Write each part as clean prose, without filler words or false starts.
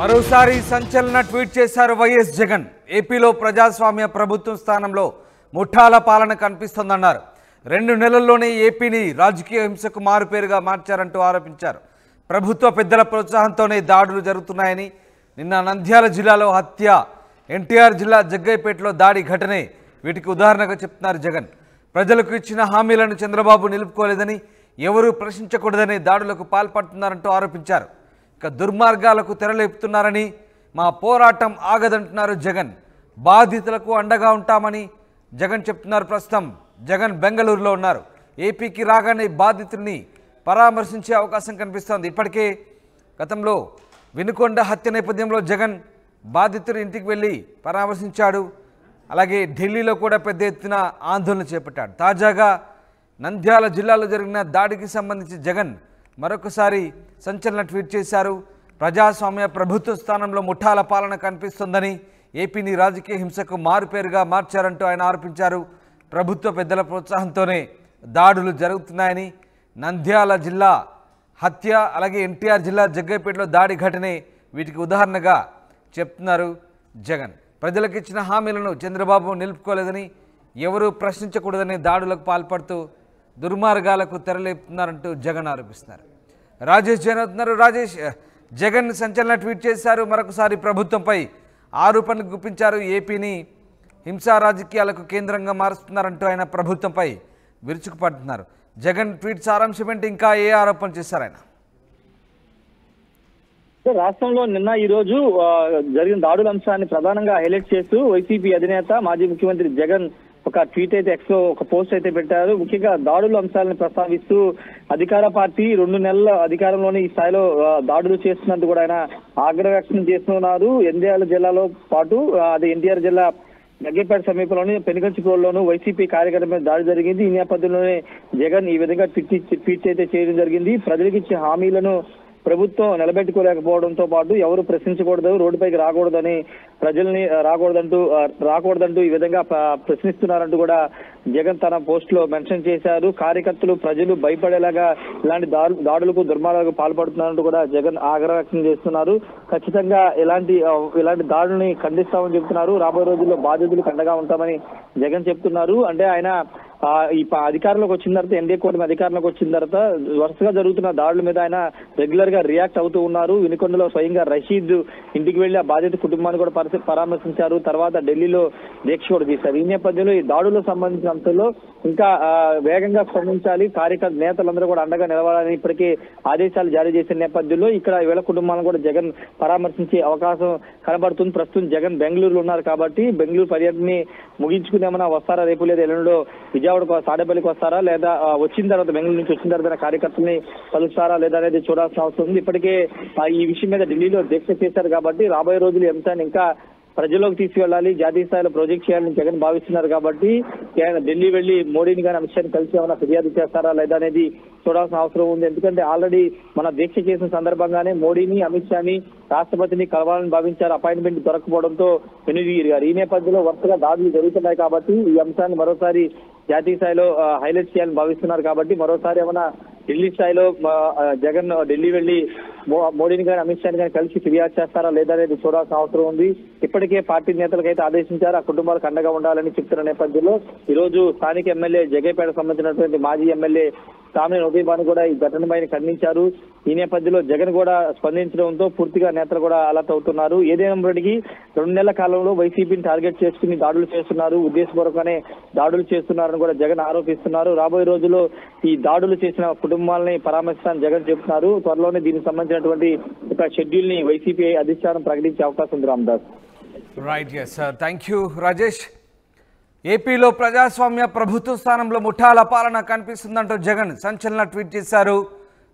మరోసారి సంచలన ట్వీట్ చేశారు వైఎస్ జగన్. ఏపీలో ప్రజాస్వామ్య ప్రభుత్వం స్థానంలో ముఠాల పాలన కనిపిస్తోందన్నారు. 2 నెలల్లోనే ఏపీని రాజకీయ హింసకు మారుపేరుగా మార్చారంటూ ఆరోపించారు. ప్రభుత్వ పెద్దల ప్రోత్సాహంతోనే దాడులు జరుగుతున్నాయని, నిన్న నంద్యాల జిల్లాలో హత్య, ఎన్టీఆర్ జిల్లా జగ్గయ్యపేటలో దాడి ఘటనే వీటికి ఉదాహరణగా చెప్తున్నారు జగన్. ప్రజలకు ఇచ్చిన హామీలను చంద్రబాబు నిలుపుకోలేదని, ఎవరూ ప్రశ్నించకూడదని దాడులకు పాల్పడుతున్నారంటూ ఆరోపించారు. ఇక దుర్మార్గాలకు తెరలేపుతున్నారని, మా పోరాటం ఆగదంటున్నారు జగన్. బాధితులకు అండగా ఉంటామని జగన్ చెప్తున్నారు. ప్రస్తుతం జగన్ బెంగళూరులో ఉన్నారు. ఏపీకి రాగానే బాధితుల్ని పరామర్శించే అవకాశం కనిపిస్తోంది. ఇప్పటికే గతంలో వినుకొండ హత్య నేపథ్యంలో జగన్ బాధితుడి ఇంటికి వెళ్ళి పరామర్శించాడు. అలాగే ఢిల్లీలో కూడా పెద్ద ఎత్తున ఆందోళన చేపట్టాడు. తాజాగా నంద్యాల జిల్లాలో జరిగిన దాడికి సంబంధించి జగన్ మరొకసారి సంచలన ట్వీట్ చేశారు. ప్రజాస్వామ్య ప్రభుత్వ స్థానంలో ముఠాల పాలన కనిపిస్తోందని, ఏపీని రాజకీయ హింసకు మారుపేరుగా మార్చారంటూ ఆయన ఆరోపించారు. ప్రభుత్వ పెద్దల ప్రోత్సాహంతోనే దాడులు జరుగుతున్నాయని, నంద్యాల జిల్లా హత్య, అలాగే ఎన్టీఆర్ జిల్లా జగ్గయ్యపేటలో దాడి ఘటనే వీటికి ఉదాహరణగా చెప్తున్నారు జగన్. ప్రజలకు ఇచ్చిన హామీలను చంద్రబాబు నిలుపుకోలేదని, ఎవరూ ప్రశ్నించకూడదని దాడులకు పాల్పడుతూ దుర్మార్గాలకు తెరలేపుతున్నారంటూ జగన్ ఆరోపిస్తున్నారు. రాజేష్ జైన్ అవుతున్నారు. రాజేష్, జగన్ సంచలన ట్వీట్ చేశారు. మరొకసారి ప్రభుత్వంపై ఆరోపణలు గుప్పించారు. ఏపీని హింసా రాజకీయాలకు కేంద్రంగా మారుస్తున్నారంటూ ఆయన ప్రభుత్వంపై విరుచుకుపడుతున్నారు. జగన్ ట్వీట్ సారాంశం ఏంటి? ఇంకా ఏ ఆరోపణలు చేశారు ఆయన? రాష్ట్రంలో నిన్న ఈ రోజు జరిగిన దాడుల అంశాన్ని ప్రధానంగా హైలైట్ చేస్తూ వైసీపీ అధినేత మాజీ ముఖ్యమంత్రి జగన్ ఒక ట్వీట్ అయితే ఎక్స్ లో ఒక పోస్ట్ అయితే పెట్టారు. ముఖ్యంగా దాడుల అంశాలను ప్రస్తావిస్తూ అధికార పార్టీ 2 నెలల అధికారంలోనే ఈ స్థాయిలో దాడులు చేస్తున్నందుకు కూడా ఆయన ఆగ్రహం వ్యక్తం చేస్తున్నారు. ఎన్టీఆర్ జిల్లాలో పాటు అది ఎన్టీఆర్ జిల్లా జగ్గయ్యపేట సమీపంలోని పెనుగంచిప్రోలులోనూ వైసీపీ కార్యకర్త మీద దాడి జరిగింది. ఈ నేపథ్యంలోనే జగన్ ఈ విధంగా ట్వీట్ అయితే చేయడం జరిగింది. ప్రజలకు ఇచ్చే హామీలను ప్రభుత్వం నిలబెట్టుకోలేకపోవడంతో పాటు ఎవరు ప్రశ్నించకూడదు, రోడ్డుపైకి రాకూడదని, ప్రజల్ని రాకూడదంటూ ఈ విధంగా ప్రశ్నిస్తున్నారంటూ కూడా జగన్ తన పోస్ట్ లో మెన్షన్ చేశారు. కార్యకర్తలు, ప్రజలు భయపడేలాగా ఇలాంటి దాడులకు దుర్మార్గాలకు పాల్పడుతున్నారంటూ కూడా జగన్ ఆగ్రహం వ్యక్తం చేస్తున్నారు. ఖచ్చితంగా ఇలాంటి దాడుల్ని ఖండిస్తామని చెప్తున్నారు. రాబోయే రోజుల్లో బాధితులకు అండగా ఉంటామని జగన్ చెప్తున్నారు. అంటే ఆయన ఈ అధికారంలోకి వచ్చిన తర్వాత, ఎన్డీఏ కూటమి అధికారంలోకి వచ్చిన తర్వాత వరుసగా జరుగుతున్న దాడుల మీద ఆయన రెగ్యులర్ గా రియాక్ట్ అవుతూ ఉన్నారు. వినుకొండలో స్వయంగా రషీద్ ఇంటికి వెళ్లి ఆ బాధిత కుటుంబాన్ని కూడా పరామర్శించారు. తర్వాత ఢిల్లీలో దీక్ష కూడా తీశారు. ఈ నేపథ్యంలో ఈ దాడులకు సంబంధించిన అంశంలో ఇంకా వేగంగా స్పందించాలి, కార్యకర్త నేతలందరూ కూడా అండగా నిలవాలని ఇప్పటికే ఆదేశాలు జారీ చేసిన నేపథ్యంలో ఇక్కడ వీళ్ళ కుటుంబాలను కూడా జగన్ పరామర్శించే అవకాశం కనబడుతుంది. ప్రస్తుతం జగన్ బెంగళూరులో ఉన్నారు కాబట్టి బెంగళూరు పర్యటనని ముగించుకునేమన్నా వస్తారా రేపు లేదా ఎల్లుండిలో విజయవాడ తాడేపల్లికి వస్తారా, లేదా వచ్చిన తర్వాత బెంగళూరు నుంచి వచ్చిన తర్వాత కార్యకర్తల్ని కలుస్తారా లేదా అనేది చూడాల్సిన అవసరం ఉంది. ఇప్పటికే ఈ విషయం మీద ఢిల్లీలో దీక్ష చేశారు కాబట్టి రాబోయే రోజులు ఈ అంశాన్ని ఇంకా ప్రజల్లోకి తీసుకువెళ్ళాలి, జాతీయ స్థాయిలో ప్రాజెక్ట్ చేయాలని జగన్ భావిస్తున్నారు కాబట్టి ఆయన ఢిల్లీ వెళ్లి మోడీని కానీ అమిత్ షాని కలిసి ఏమైనా ఫిర్యాదు చేస్తారా లేదా అనేది చూడాల్సిన అవసరం ఉంది. ఎందుకంటే ఆల్రెడీ మన దీక్ష చేసిన సందర్భంగానే మోడీని, అమిత్ షాని, రాష్ట్రపతిని కలవాలని భావించారు. అపాయింట్మెంట్ దొరకపోవడంతో వెనుదిరిగారు. ఈ నేపథ్యంలో వరుసగా దాడులు జరుగుతున్నాయి కాబట్టి ఈ అంశాన్ని మరోసారి జాతీయ స్థాయిలో హైలైట్ చేయాలని భావిస్తున్నారు కాబట్టి మరోసారి ఏమైనా ఢిల్లీ స్థాయిలో జగన్ ఢిల్లీ వెళ్లి మోడీని కానీ అమిత్ షాని కానీ కలిసి ఫిర్యాదు చేస్తారా లేదా అనేది చూడాల్సిన అవసరం ఉంది. ఇప్పటికే పార్టీ నేతలకైతే ఆదేశించారు, ఆ కుటుంబాలకు అండగా ఉండాలని చెప్తున్న నేపథ్యంలో ఈ రోజు స్థానిక ఎమ్మెల్యే జగ్గయ్యపేట సంబంధించినటువంటి మాజీ ఎమ్మెల్యే సామినేని ఉదయభాను కూడా ఈ ఘటనపైన ఖండించారు. ఈ నేపథ్యంలో జగన్ కూడా స్పందించడంతో పూర్తిగా నేతలు కూడా అలర్ట్ అవుతున్నారు. ఏదేమైనప్పటికీ 2 నెలల కాలంలో వైసీపీని టార్గెట్ చేసుకుని దాడులు చేస్తున్నారు, ఉద్దేశపూర్వకంగానే దాడులు చేస్తున్నారని కూడా జగన్ ఆరోపిస్తున్నారు. రాబోయే రోజుల్లో ఈ దాడులు చేసిన కుటుంబాలని పరామర్శిస్తానని జగన్ చెబుతున్నారు. త్వరలోనే దీనికి సంబంధించినటువంటి ఒక షెడ్యూల్ ని వైసీపీ అధిష్టానం ప్రకటించే అవకాశం ఉంది. Ramadas. Right, yes sir, thank you Rajesh. ఏపీలో ప్రజాస్వామ్య ప్రభుత్వ స్థానంలో ముఠాల పాలన కనిపిస్తుందంటూ జగన్ సంచలన ట్వీట్ చేశారు.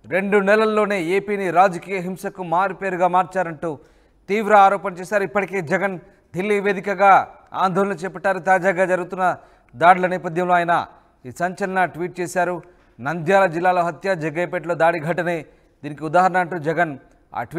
2 నెలల్లోనే ఏపీని రాజకీయ హింసకు మారుపేరుగా మార్చారంటూ తీవ్ర ఆరోపణ చేశారు. ఇప్పటికే జగన్ ఢిల్లీ వేదికగా ఆందోళన చేపట్టారు. తాజాగా జరుగుతున్న దాడుల నేపథ్యంలో ఆయన ఈ సంచలన ట్వీట్ చేశారు. నంద్యాల జిల్లాలో హత్య, జగ్గయ్యపేటలో దాడి ఘటనే దీనికి ఉదాహరణ అంటూ జగన్ ఆ ట్వీట్